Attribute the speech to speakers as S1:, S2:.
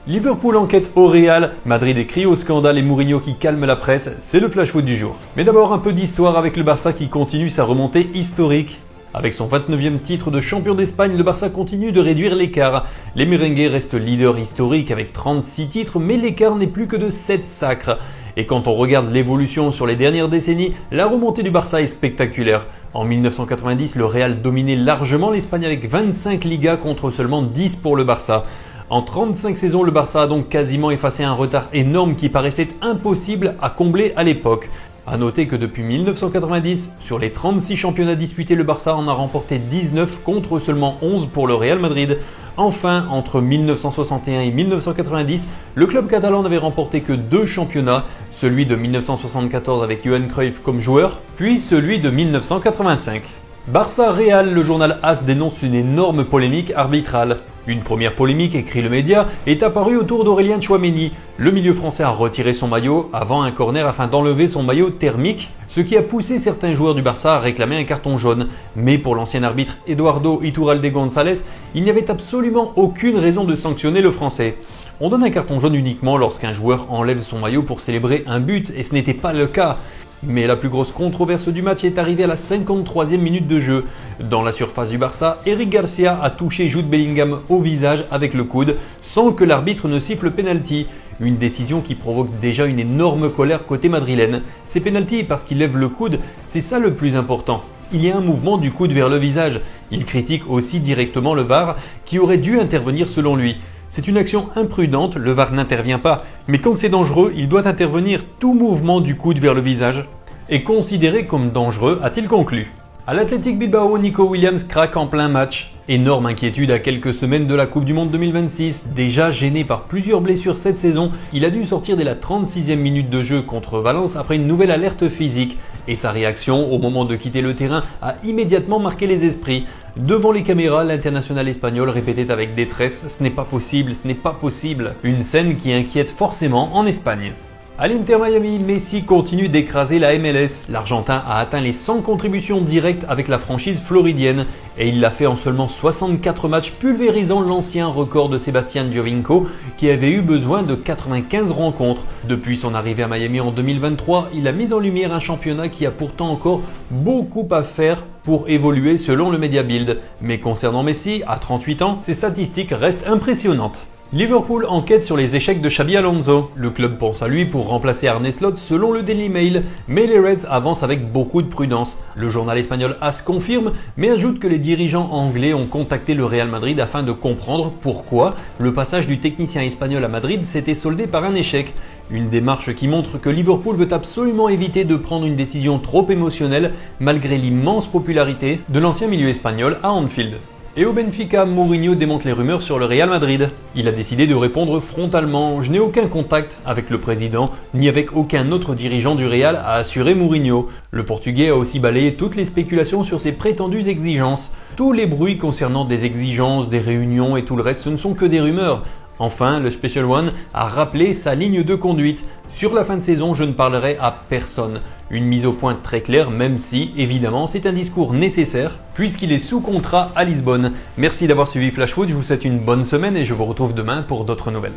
S1: Liverpool enquête au Real, Madrid écrit au scandale et Mourinho qui calme la presse, c'est le flash foot du jour. Mais d'abord un peu d'histoire avec le Barça qui continue sa remontée historique. Avec son 29e titre de champion d'Espagne, le Barça continue de réduire l'écart. Les merengues restent leaders historiques avec 36 titres, mais l'écart n'est plus que de 7 sacres. Et quand on regarde l'évolution sur les dernières décennies, la remontée du Barça est spectaculaire. En 1990, le Real dominait largement l'Espagne avec 25 Ligas contre seulement 10 pour le Barça. En 35 saisons, le Barça a donc quasiment effacé un retard énorme qui paraissait impossible à combler à l'époque. A noter que depuis 1990, sur les 36 championnats disputés, le Barça en a remporté 19 contre seulement 11 pour le Real Madrid. Enfin, entre 1961 et 1990, le club catalan n'avait remporté que 2 championnats, celui de 1974 avec Johan Cruyff comme joueur, puis celui de 1985. Barça-Real, le journal AS dénonce une énorme polémique arbitrale. Une première polémique, écrit le média, est apparue autour d'Aurélien Tchouaméni. Le milieu français a retiré son maillot avant un corner afin d'enlever son maillot thermique, ce qui a poussé certains joueurs du Barça à réclamer un carton jaune. Mais pour l'ancien arbitre Eduardo Iturralde González, il n'y avait absolument aucune raison de sanctionner le français. On donne un carton jaune uniquement lorsqu'un joueur enlève son maillot pour célébrer un but, et ce n'était pas le cas. Mais la plus grosse controverse du match est arrivée à la 53e minute de jeu. Dans la surface du Barça, Eric Garcia a touché Jude Bellingham au visage avec le coude sans que l'arbitre ne siffle penalty. Une décision qui provoque déjà une énorme colère côté madrilène. C'est penalty parce qu'il lève le coude, c'est ça le plus important. Il y a un mouvement du coude vers le visage. Il critique aussi directement le VAR qui aurait dû intervenir selon lui. C'est une action imprudente, le VAR n'intervient pas, mais quand c'est dangereux, il doit intervenir. Tout mouvement du coude vers le visage est considéré comme dangereux, a-t-il conclu. À l'Athletic Bilbao, Nico Williams craque en plein match. Énorme inquiétude à quelques semaines de la Coupe du Monde 2026. Déjà gêné par plusieurs blessures cette saison, il a dû sortir dès la 36e minute de jeu contre Valence après une nouvelle alerte physique. Et sa réaction au moment de quitter le terrain a immédiatement marqué les esprits. Devant les caméras, l'international espagnol répétait avec détresse « Ce n'est pas possible, ce n'est pas possible ». Une scène qui inquiète forcément en Espagne. À l'Inter Miami, Messi continue d'écraser la MLS. L'Argentin a atteint les 100 contributions directes avec la franchise floridienne et il l'a fait en seulement 64 matchs, pulvérisant l'ancien record de Sebastián Giovinco qui avait eu besoin de 95 rencontres. Depuis son arrivée à Miami en 2023, il a mis en lumière un championnat qui a pourtant encore beaucoup à faire pour évoluer selon le MediaBuild. Mais concernant Messi, à 38 ans, ses statistiques restent impressionnantes. Liverpool enquête sur les échecs de Xabi Alonso. Le club pense à lui pour remplacer Arne Slot selon le Daily Mail, mais les Reds avancent avec beaucoup de prudence. Le journal espagnol AS confirme, mais ajoute que les dirigeants anglais ont contacté le Real Madrid afin de comprendre pourquoi le passage du technicien espagnol à Madrid s'était soldé par un échec. Une démarche qui montre que Liverpool veut absolument éviter de prendre une décision trop émotionnelle malgré l'immense popularité de l'ancien milieu espagnol à Anfield. Et au Benfica, Mourinho démonte les rumeurs sur le Real Madrid. Il a décidé de répondre frontalement « Je n'ai aucun contact avec le président, ni avec aucun autre dirigeant du Real », a assuré Mourinho. Le Portugais a aussi balayé toutes les spéculations sur ses prétendues exigences. Tous les bruits concernant des exigences, des réunions et tout le reste, ce ne sont que des rumeurs. Enfin, le Special One a rappelé sa ligne de conduite. Sur la fin de saison, je ne parlerai à personne. Une mise au point très claire, même si, évidemment, c'est un discours nécessaire, puisqu'il est sous contrat à Lisbonne. Merci d'avoir suivi Flash Foot, je vous souhaite une bonne semaine et je vous retrouve demain pour d'autres nouvelles.